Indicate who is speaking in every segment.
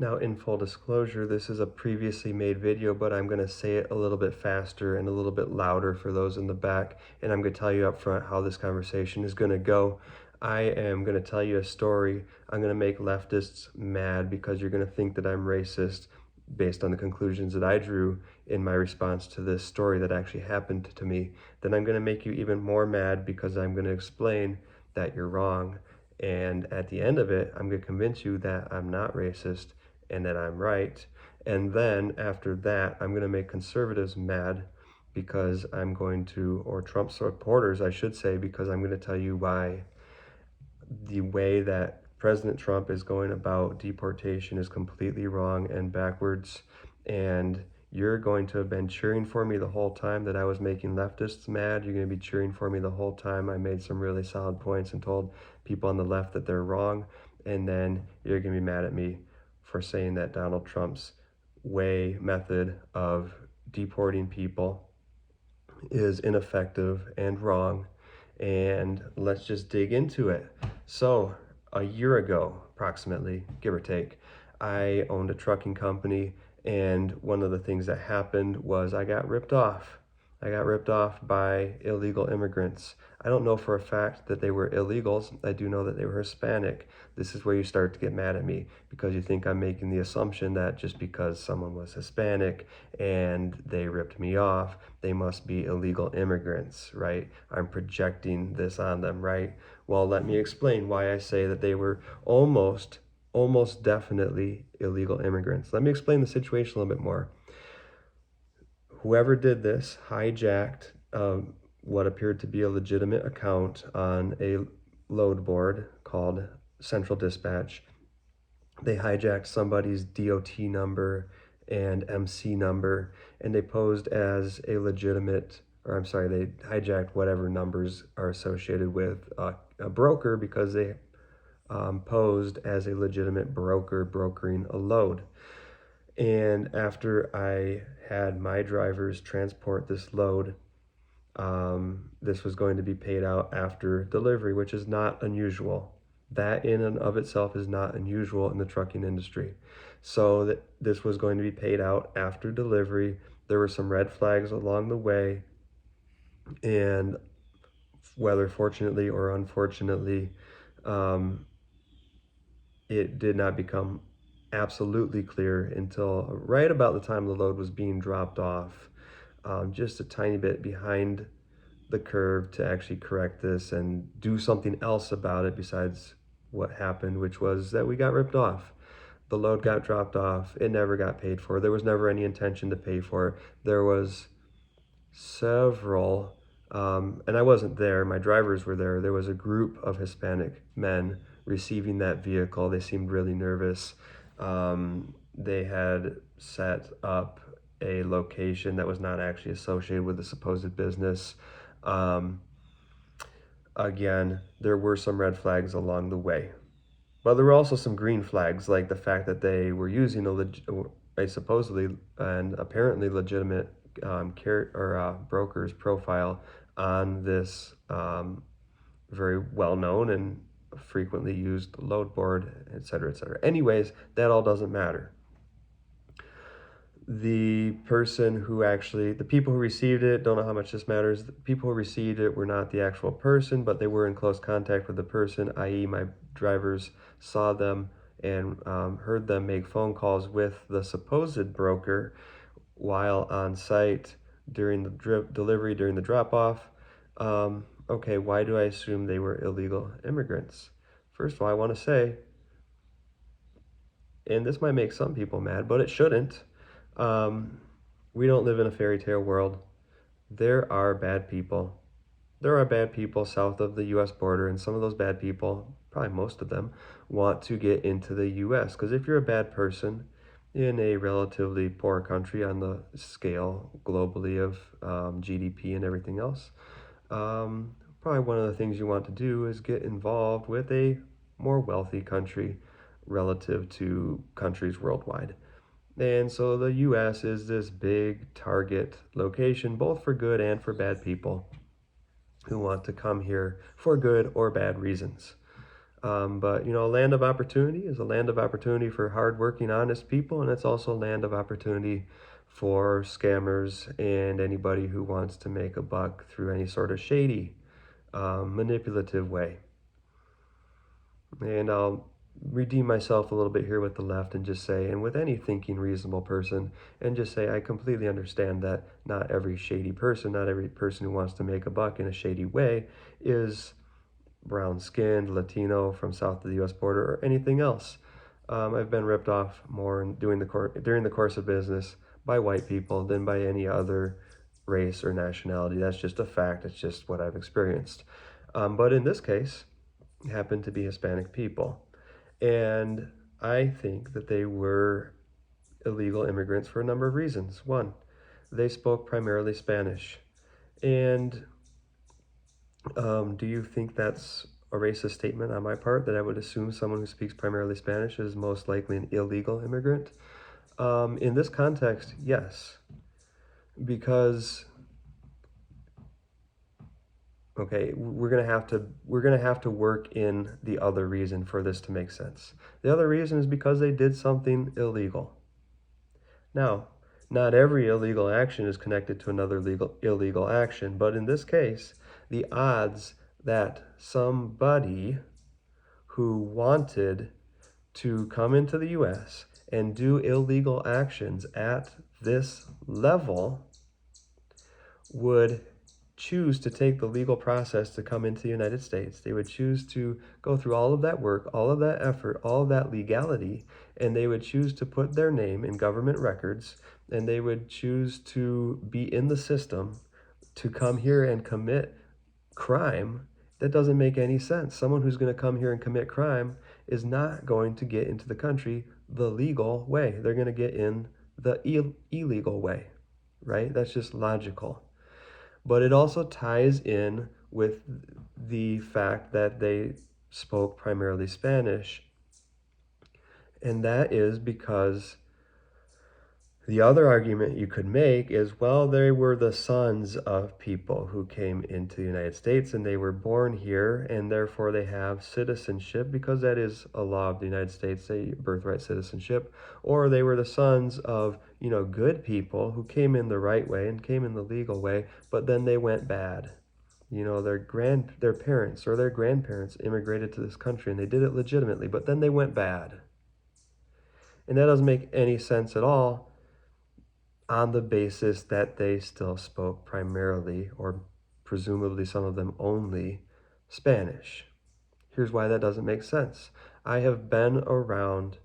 Speaker 1: Now, in full disclosure, this is a previously made video, but I'm going to say it a little bit faster and a little bit louder for those in the back. And I'm going to tell you up front how this conversation is going to go. I am going to tell you a story. I'm going to make leftists mad because you're going to think that I'm racist based on the conclusions that I drew in my response to this story that actually happened to me. Then I'm going to make you even more mad because I'm going to explain that you're wrong. And at the end of it, I'm going to convince you that I'm not racist and that I'm right. And then after that, I'm going to make conservatives mad because I'm going to, or Trump supporters, I should say, because I'm going to tell you why the way that President Trump is going about deportation is completely wrong and backwards. And you're going to have been cheering for me the whole time that I was making leftists mad. You're going to be cheering for me the whole time I made some really solid points and told people on the left that they're wrong. And then you're going to be mad at me for saying that Donald Trump's method of deporting people is ineffective and wrong. And let's just dig into it. So, a year ago, approximately, give or take, I owned a trucking company, and one of the things that happened was I got ripped off. I got ripped off by illegal immigrants. I don't know for a fact that they were illegals. I do know that they were Hispanic. This is where you start to get mad at me because you think I'm making the assumption that just because someone was Hispanic and they ripped me off, they must be illegal immigrants, right? I'm projecting this on them, right? Well, let me explain why I say that they were almost definitely illegal immigrants. Let me explain the situation a little bit more. Whoever did this hijacked what appeared to be a legitimate account on a load board called Central Dispatch. They hijacked somebody's DOT number and MC number, and they posed as a legitimate, or I'm sorry, they hijacked whatever numbers are associated with a broker because they posed as a legitimate broker brokering a load. And after I had my drivers transport this load, this was going to be paid out after delivery, which is not unusual. That in and of itself is not unusual in the trucking industry. So that this was going to be paid out after delivery. There were some red flags along the way, and whether fortunately or unfortunately, um, it did not become absolutely clear until right about the time the load was being dropped off, just a tiny bit behind the curve to actually correct this and do something else about it besides what happened, which was that we got ripped off. The load got dropped off. It never got paid for. There was never any intention to pay for it. There was several, and I wasn't there, my drivers were there. There was a group of Hispanic men receiving that vehicle. They seemed really nervous. They had set up a location that was not actually associated with the supposed business. Um, Again, there were some red flags along the way. But there were also some green flags, like the fact that they were using a supposedly and apparently legitimate broker's profile on this very well-known and frequently used load board, et cetera, et cetera. Anyways, that all doesn't matter. The people who received it, don't know how much this matters. The people who received it were not the actual person, but they were in close contact with the person, i.e. my drivers saw them and heard them make phone calls with the supposed broker while on site during the delivery, during the drop-off. Okay, why do I assume they were illegal immigrants? First of all, I want to say, and this might make some people mad, but it shouldn't. We don't live in a fairy tale world. There are bad people. There are bad people south of the US border, and some of those bad people, probably most of them, want to get into the US. Because if you're a bad person in a relatively poor country on the scale globally of GDP and everything else, probably one of the things you want to do is get involved with a more wealthy country relative to countries worldwide. And so the US is this big target location, both for good and for bad people who want to come here for good or bad reasons. But a land of opportunity is a land of opportunity for hardworking, honest people, and it's also a land of opportunity for scammers and anybody who wants to make a buck through any sort of shady, manipulative way. And I'll redeem myself a little bit here with the left and just say, and with any thinking reasonable person, and just say, I completely understand that not every shady person, not every person who wants to make a buck in a shady way is brown skinned, Latino, from south of the US border, or anything else. I've been ripped off more during the course of business by white people than by any other race or nationality. That's just a fact. It's just what I've experienced. But in this case, happened to be Hispanic people. And I think that they were illegal immigrants for a number of reasons. One, they spoke primarily Spanish. And do you think that's a racist statement on my part, that I would assume someone who speaks primarily Spanish is most likely an illegal immigrant? In this context, yes, because okay, we're gonna have to work in the other reason for this to make sense. The other reason is because they did something illegal. Now, not every illegal action is connected to another illegal action, but in this case, the odds that somebody who wanted to come into the US and do illegal actions at this level would choose to take the legal process to come into the United States. They would choose to go through all of that work, all of that effort, all of that legality, and they would choose to put their name in government records, and they would choose to be in the system to come here and commit crime. That doesn't make any sense. Someone who's going to come here and commit crime is not going to get into the country the legal way. They're going to get in the illegal way, right? That's just logical. But it also ties in with the fact that they spoke primarily Spanish, and that is because the other argument you could make is, well, they were the sons of people who came into the United States and they were born here and therefore they have citizenship because that is a law of the United States, a birthright citizenship. Or they were the sons of, good people who came in the right way and came in the legal way, but then they went bad. Their parents or their grandparents immigrated to this country and they did it legitimately, but then they went bad. And that doesn't make any sense at all on the basis that they still spoke primarily, or presumably some of them only, Spanish. Here's why that doesn't make sense. I have been around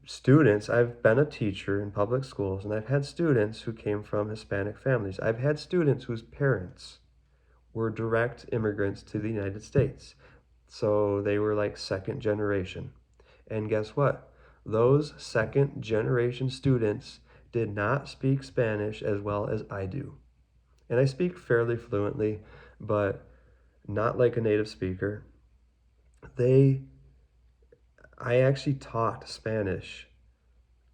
Speaker 1: students, I've been a teacher in public schools, and I've had students who came from Hispanic families. I've had students whose parents were direct immigrants to the United States. So they were like second generation. And guess what? Those second generation students did not speak Spanish as well as I do. And I speak fairly fluently, but not like a native speaker. I actually taught Spanish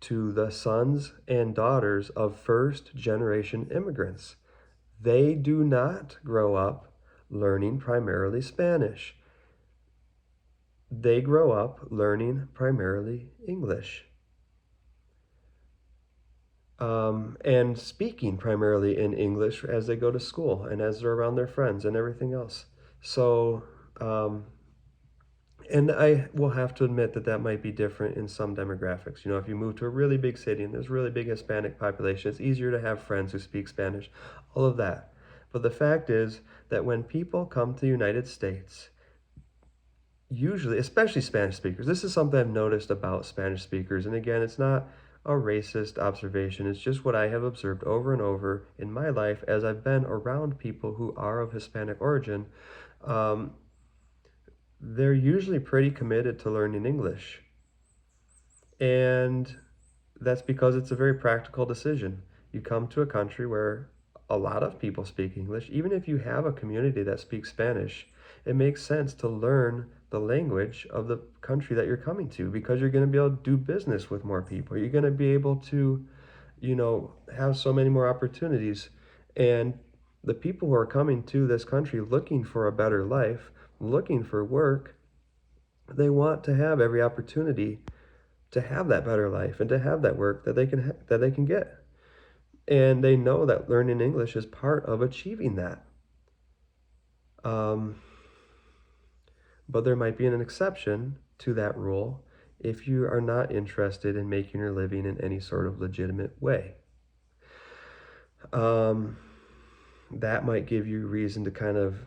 Speaker 1: to the sons and daughters of first generation immigrants. They do not grow up learning primarily Spanish. They grow up learning primarily English. And speaking primarily in English as they go to school and as they're around their friends and everything else. So, and I will have to admit that that might be different in some demographics. If you move to a really big city and there's a really big Hispanic population, it's easier to have friends who speak Spanish, all of that. But the fact is that when people come to the United States, usually, especially Spanish speakers, this is something I've noticed about Spanish speakers. And again, it's not a racist observation. It's just what I have observed over and over in my life as I've been around people who are of Hispanic origin. They're usually pretty committed to learning English. And that's because it's a very practical decision. You come to a country where a lot of people speak English. Even if you have a community that speaks Spanish, it makes sense to learn the language of the country that you're coming to, because you're going to be able to do business with more people. You're going to be able to, have so many more opportunities. And the people who are coming to this country looking for a better life, looking for work, They want to have every opportunity to have that better life and to have that work that they can get. And they know that learning English is part of achieving that. Um, but there might be an exception to that rule if you are not interested in making your living in any sort of legitimate way. Um, that might give you reason to kind of,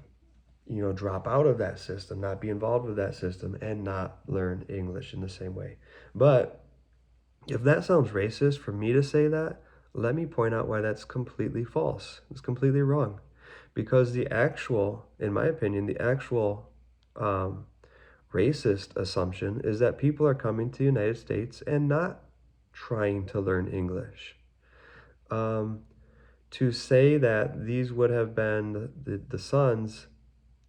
Speaker 1: drop out of that system, not be involved with that system, and not learn English in the same way. But if that sounds racist for me to say that, let me point out why that's completely false. It's completely wrong. Because in my opinion, the actual um, racist assumption is that people are coming to the United States and not trying to learn English. Um, to say that these would have been the sons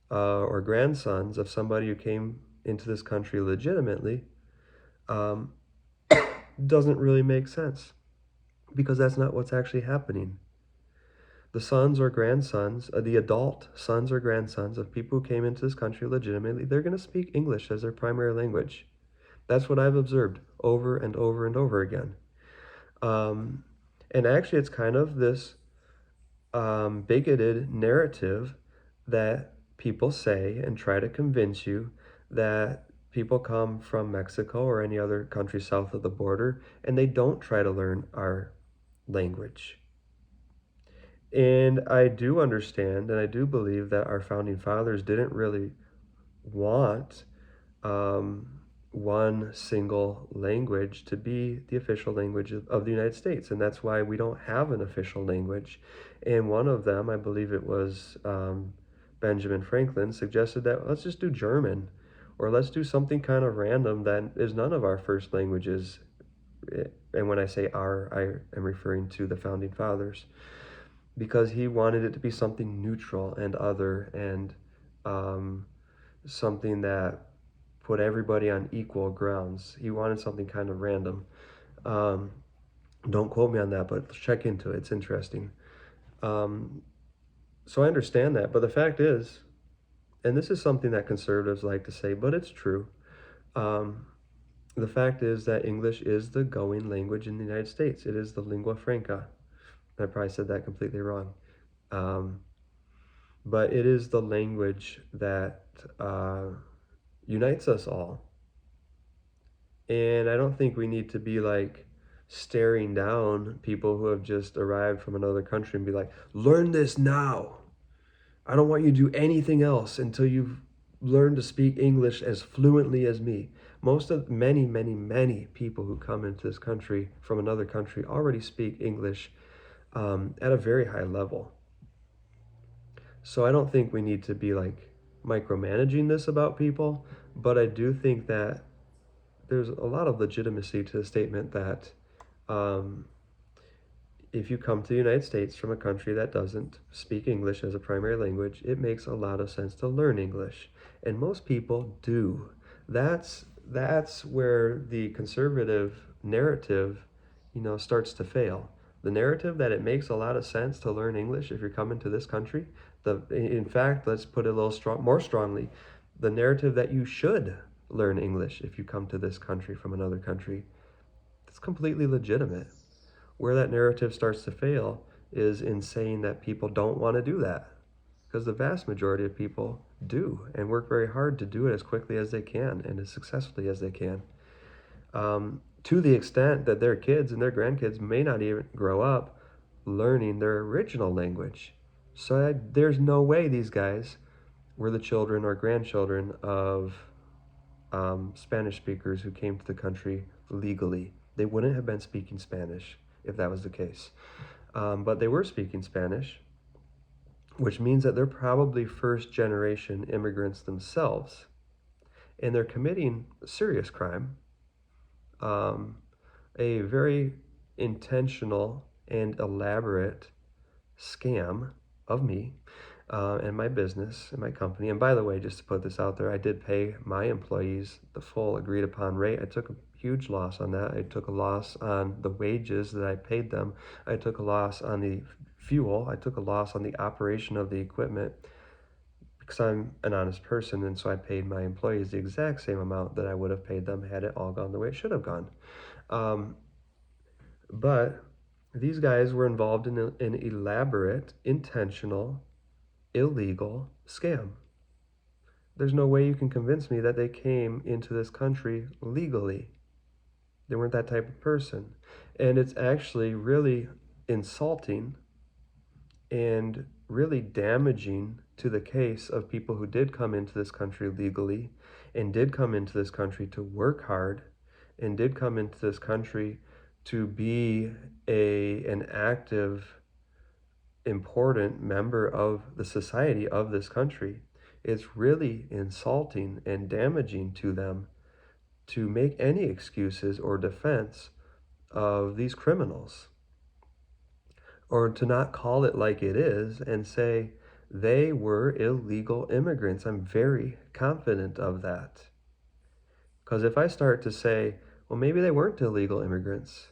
Speaker 1: or grandsons of somebody who came into this country legitimately um, doesn't really make sense because that's not what's actually happening. The sons or grandsons, the adult sons or grandsons of people who came into this country legitimately, they're going to speak English as their primary language. That's what I've observed over and over and over again. Um, and actually, it's kind of this bigoted narrative that people say and try to convince you that people come from Mexico or any other country south of the border and they don't try to learn our language. And I do understand and I do believe that our founding fathers didn't really want um, one single language to be the official language of the United States. And that's why we don't have an official language. And one of them, I believe it was Benjamin Franklin, suggested that let's just do German or let's do something kind of random that is none of our first languages. And when I say our, I am referring to the founding fathers because he wanted it to be something neutral and other and something that put everybody on equal grounds. He wanted something kind of random. Um, don't quote me on that, but check into it. It's interesting. Um, so I understand that. But the fact is, and this is something that conservatives like to say, but it's true. Um, the fact is that English is the going language in the United States. It is the lingua franca. I probably said that completely wrong. Um, but it is the language that unites us all. And I don't think we need to be like staring down people who have just arrived from another country and be like, learn this now. I don't want you to do anything else until you've learned to speak English as fluently as me. Many people who come into this country from another country already speak English at a very high level. So I don't think we need to be like micromanaging this about people, but I do think that there's a lot of legitimacy to the statement that um, if you come to the United States from a country that doesn't speak English as a primary language, it makes a lot of sense to learn English. And most people do. That's where the conservative narrative, starts to fail. The narrative that it makes a lot of sense to learn English if you're coming to this country. In fact, let's put it a little more strongly, the narrative that you should learn English if you come to this country from another country. It's completely legitimate. Where that narrative starts to fail is in saying that people don't want to do that. Because the vast majority of people do and work very hard to do it as quickly as they can and as successfully as they can. To the extent that their kids and their grandkids may not even grow up learning their original language. So there's no way these guys were the children or grandchildren of Spanish speakers who came to the country legally. They wouldn't have been speaking Spanish if that was the case. But they were speaking Spanish, which means that they're probably first generation immigrants themselves. And they're committing serious crime, a very intentional and elaborate scam of me and my business and my company. And by the way, just to put this out there, I did pay my employees the full agreed upon rate. I took a huge loss on that. I took a loss on the wages that I paid them. I took a loss on the fuel. I took a loss on the operation of the equipment because I'm an honest person, and so I paid my employees the exact same amount that I would have paid them had it all gone the way it should have gone. Um, but these guys were involved in an elaborate, intentional, illegal scam. There's no way you can convince me that they came into this country legally. They weren't that type of person. And it's actually really insulting and really damaging to the case of people who did come into this country legally and did come into this country to work hard and did come into this country to be an active, important member of the society of this country. It's really insulting and damaging to them to make any excuses or defense of these criminals, or to not call it like it is and say they were illegal immigrants. I'm very confident of that. Because if I start to say, well, maybe they weren't illegal immigrants,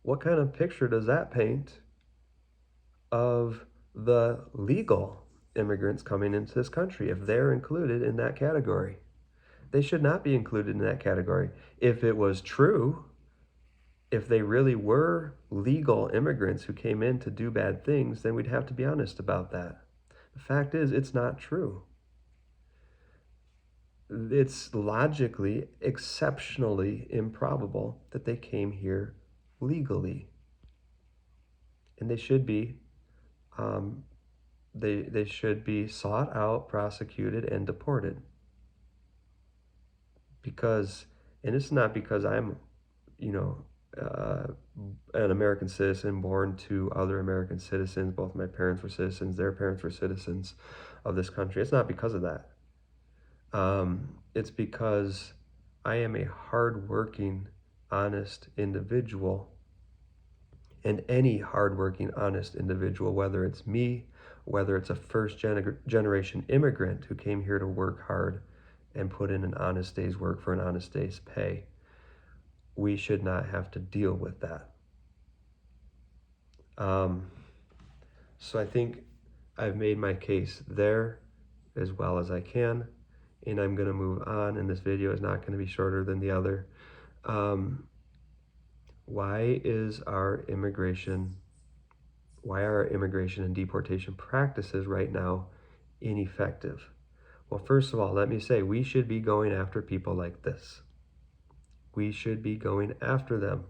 Speaker 1: what kind of picture does that paint of the legal immigrants coming into this country if they're included in that category? They should not be included in that category. If it was true, if they really were legal immigrants who came in to do bad things, then we'd have to be honest about that. The fact is, it's not true. It's logically exceptionally improbable that they came here legally. And um, they should be sought out, prosecuted, and deported. Because, and it's not because I'm, you know, uh, an American citizen born to other American citizens. Both my parents were citizens, their parents were citizens of this country. It's not because of that. It's because I am a hardworking, honest individual. And any hardworking, honest individual, whether it's me, whether it's a first generation immigrant who came here to work hard and put in an honest day's work for an honest day's pay, we should not have to deal with that. So I think I've made my case there as well as I can, and I'm going to move on, and this video is not going to be shorter than the other. Why are our immigration and deportation practices right now ineffective? Well, first of all, let me say we should be going after people like this. We should be going after them.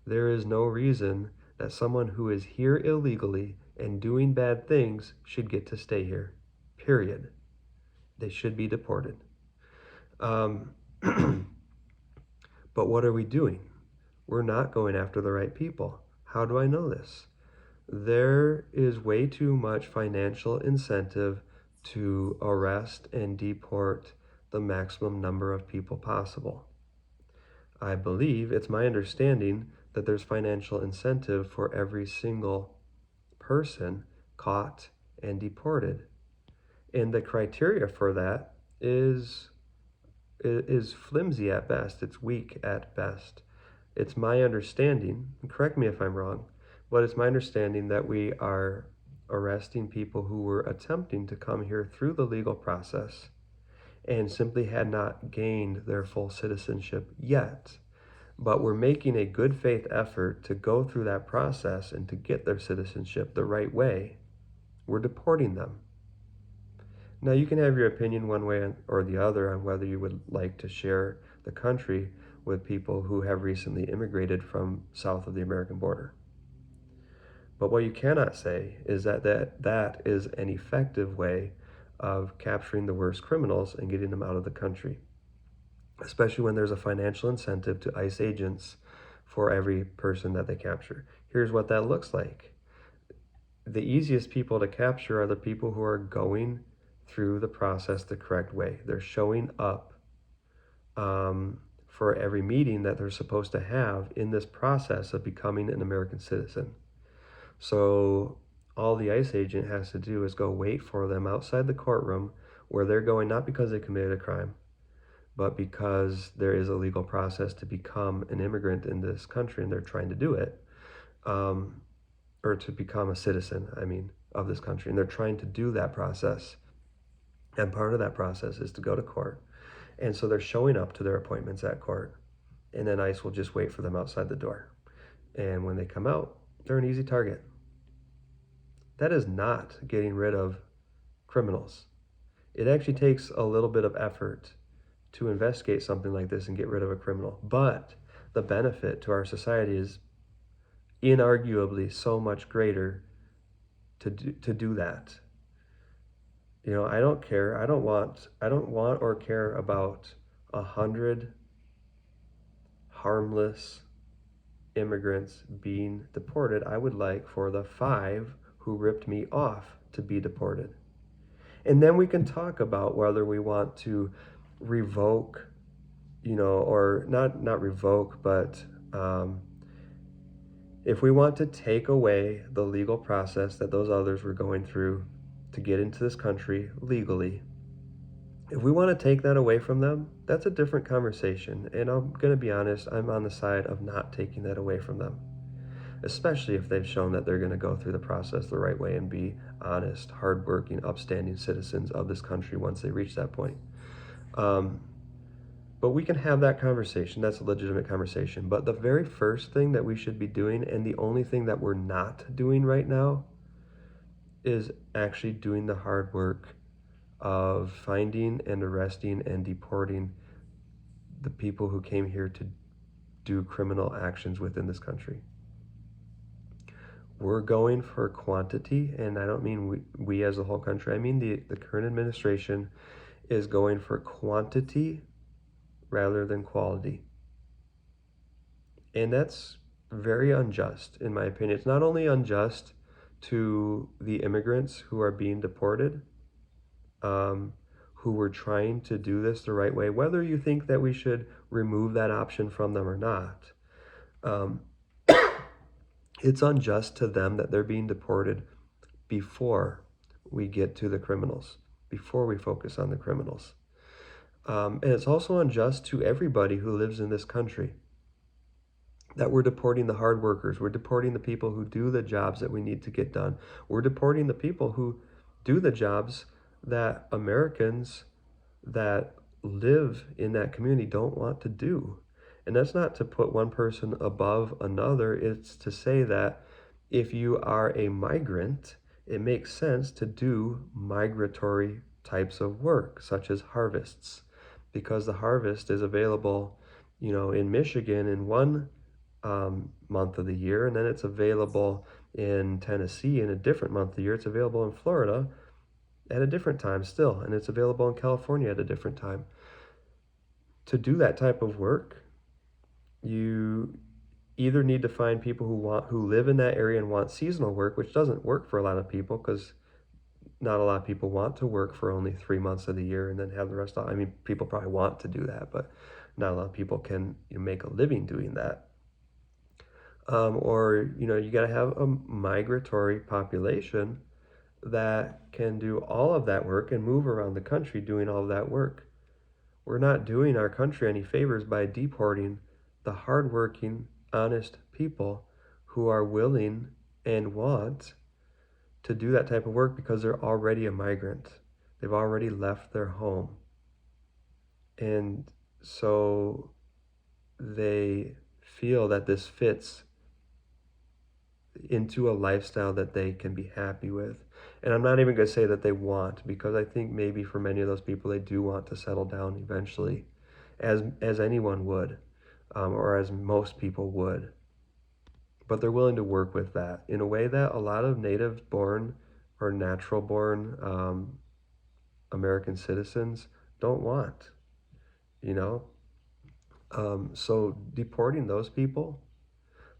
Speaker 1: There is no reason that someone who is here illegally and doing bad things should get to stay here, period. They should be deported. But what are we doing? We're not going after the right people. How do I know this? There is way too much financial incentive to arrest and deport the maximum number of people possible. I believe, it's my understanding, that there's financial incentive for every single person caught and deported. And the criteria for that is flimsy at best. It's weak at best. It's my understanding, and correct me if I'm wrong, but it's my understanding that we are arresting people who were attempting to come here through the legal process and simply had not gained their full citizenship yet. But we're making a good faith effort to go through that process and to get their citizenship the right way. We're deporting them. Now, you can have your opinion one way or the other on whether you would like to share the country with people who have recently immigrated from south of the American border. But what you cannot say is that is an effective way of capturing the worst criminals and getting them out of the country, especially when there's a financial incentive to ICE agents for every person that they capture. Here's what that looks like. The easiest people to capture are the people who are going through the process the correct way. They're showing up for every meeting that they're supposed to have in this process of becoming an American citizen. So all the ICE agent has to do is go wait for them outside the courtroom, where they're going not because they committed a crime, but because there is a legal process to become an immigrant in this country and they're trying to do it, or to become a citizen, I mean. of this country, and they're trying to do that process. And part of that process is to go to court. And so they're showing up to their appointments at court, and then ICE will just wait for them outside the door. And when they come out, they're an easy target. That is not getting rid of criminals. It actually takes a little bit of effort to investigate something like this and get rid of a criminal. But the benefit to our society is inarguably so much greater to do that. You know, I don't care. I don't want or care about 100 harmless immigrants being deported. I would like for the 5 who ripped me off to be deported. And then we can talk about whether we want to revoke, you know, or not revoke, but if we want to take away the legal process that those others were going through to get into this country legally, if we want to take that away from them, that's a different conversation. And I'm going to be honest, I'm on the side of not taking that away from them, especially if they've shown that they're going to go through the process the right way and be honest, hardworking, upstanding citizens of this country once they reach that point. But we can have that conversation. That's a legitimate conversation. But the very first thing that we should be doing, and the only thing that we're not doing right now, is actually doing the hard work of finding and arresting and deporting the people who came here to do criminal actions within this country. We're going for quantity, and I don't mean we as a whole country. I mean the current administration is going for quantity rather than quality. And that's very unjust, in my opinion. It's not only unjust to the immigrants who are being deported, who were trying to do this the right way, whether you think that we should remove that option from them or not. It's unjust to them that they're being deported before we get to the criminals, before we focus on the criminals. And it's also unjust to everybody who lives in this country that we're deporting the hard workers. We're deporting the people who do the jobs that we need to get done. We're deporting the people who do the jobs that Americans that live in that community don't want to do. And that's not to put one person above another. It's to say that if you are a migrant, it makes sense to do migratory types of work, such as harvests, because the harvest is available, you know, in Michigan in one month of the year, and then it's available in Tennessee in a different month of the year. It's available in Florida at a different time still, and it's available in California at a different time. To do that type of work, you either need to find people who live in that area and want seasonal work, which doesn't work for a lot of people because not a lot of people want to work for only 3 months of the year and then have the rest off. I mean, people probably want to do that, but not a lot of people can make a living doing that. Or, you know, you got to have a migratory population that can do all of that work and move around the country doing all of that work. We're not doing our country any favors by deporting the hardworking, honest people who are willing and want to do that type of work because they're already a migrant. They've already left their home. And so they feel that this fits into a lifestyle that they can be happy with. And I'm not even going to say that they want, because I think maybe for many of those people, they do want to settle down eventually, as anyone would, or as most people would. But they're willing to work with that in a way that a lot of native-born or natural-born American citizens don't want, you know? So deporting those people,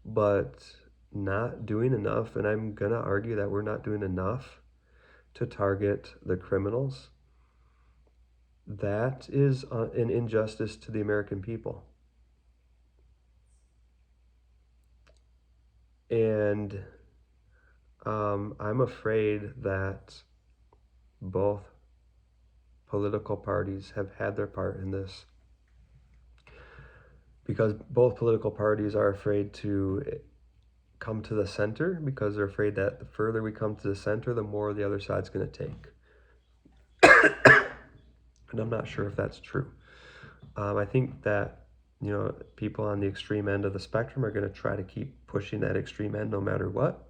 Speaker 1: but not doing enough, and I'm going to argue that we're not doing enough to target the criminals, that is an injustice to the American people. And I'm afraid that both political parties have had their part in this, because both political parties are afraid to come to the center because they're afraid that the further we come to the center, the more the other side's going to take. And I'm not sure if that's true. I think that, people on the extreme end of the spectrum are going to try to keep pushing that extreme end no matter what.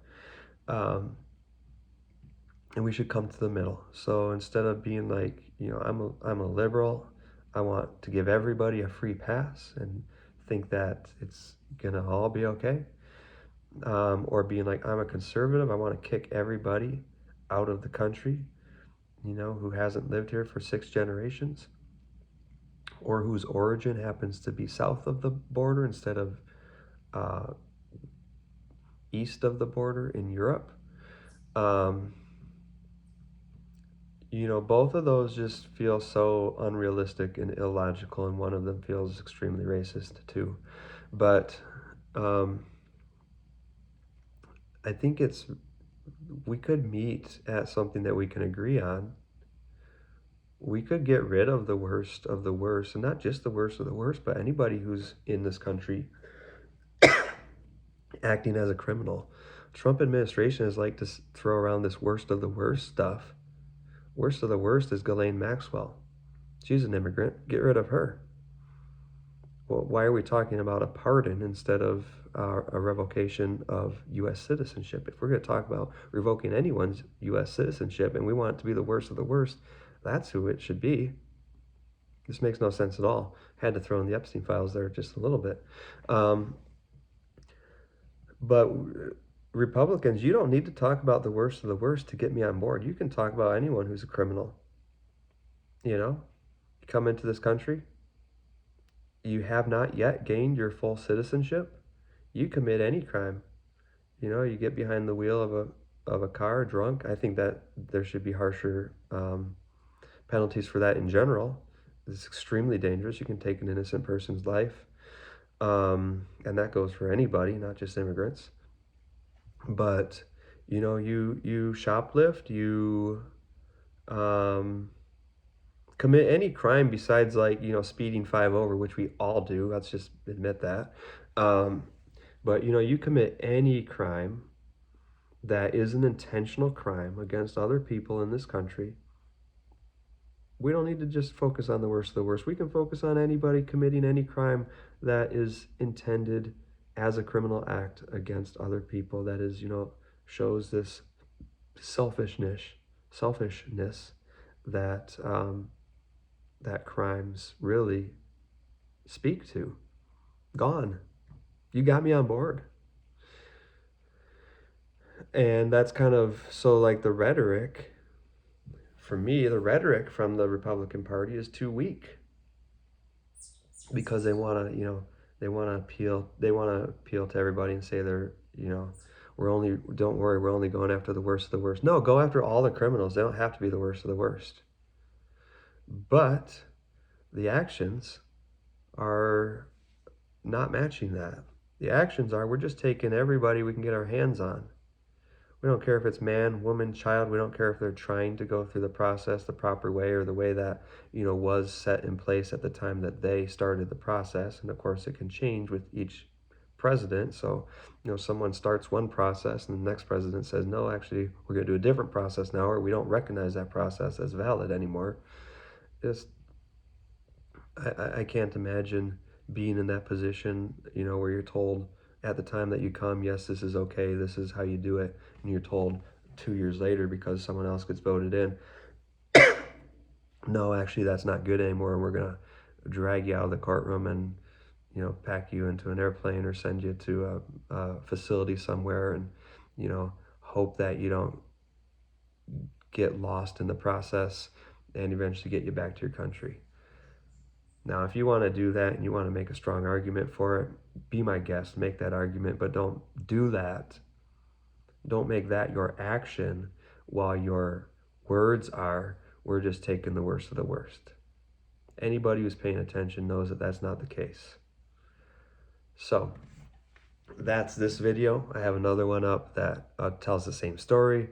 Speaker 1: Um, and we should come to the middle. So instead of being like, I'm a liberal, I want to give everybody a free pass and think that it's going to all be okay. Or being like, I'm a conservative, I want to kick everybody out of the country, who hasn't lived here for 6 generations, or whose origin happens to be south of the border instead of uh, east of the border in Europe. Both of those just feel so unrealistic and illogical, and one of them feels extremely racist too. But I think we could meet at something that we can agree on. We could get rid of the worst of the worst, and not just the worst of the worst, but anybody who's in this country acting as a criminal. Trump administration is like to throw around this worst of the worst stuff. Worst of the worst is Ghislaine Maxwell. She's an immigrant. Get rid of her. Well, why are we talking about a pardon instead of a revocation of U.S. citizenship? If we're going to talk about revoking anyone's U.S. citizenship and we want it to be the worst of the worst, that's who it should be. This makes no sense at all. Had to throw in the Epstein files there just a little bit. But Republicans, you don't need to talk about the worst of the worst to get me on board. You can talk about anyone who's a criminal. You come into this country, you have not yet gained your full citizenship, you commit any crime. You get behind the wheel of a car drunk. I think that there should be harsher penalties for that in general. It's extremely dangerous. You can take an innocent person's life. And that goes for anybody, not just immigrants. But, you shoplift, you commit any crime besides speeding 5 over, which we all do. Let's just admit that. But, you commit any crime that is an intentional crime against other people in this country. We don't need to just focus on the worst of the worst. We can focus on anybody committing any crime that is intended as a criminal act against other people. That is, shows this selfishness that that crimes really speak to. Gone. You got me on board. And that's kind of, so like the rhetoric, for me, the rhetoric from the Republican Party is too weak because they want to, they want to appeal to everybody and say they're, don't worry, we're only going after the worst of the worst. No, go after all the criminals. They don't have to be the worst of the worst. But the actions are not matching that. The actions are, we're just taking everybody we can get our hands on. We don't care if it's man, woman, child. We don't care if they're trying to go through the process the proper way or the way that, was set in place at the time that they started the process. And of course, it can change with each president. So, someone starts one process and the next president says, no, actually, we're going to do a different process now, or we don't recognize that process as valid anymore. I can't imagine being in that position, where you're told at the time that you come, yes, this is okay, this is how you do it, and you're told 2 years later because someone else gets voted in, no, actually that's not good anymore, and we're going to drag you out of the courtroom and, pack you into an airplane or send you to a facility somewhere and, hope that you don't get lost in the process and eventually get you back to your country. Now, if you want to do that and you want to make a strong argument for it, be my guest, make that argument, but don't do that. Don't make that your action while your words are, we're just taking the worst of the worst. Anybody who's paying attention knows that that's not the case. So, that's this video. I have another one up that tells the same story.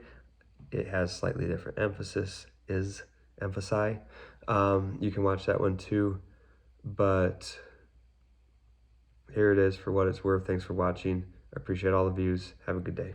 Speaker 1: It has slightly different emphasis, emphasize. You can watch that one too. But here it is for what it's worth. Thanks for watching. I appreciate all the views. Have a good day.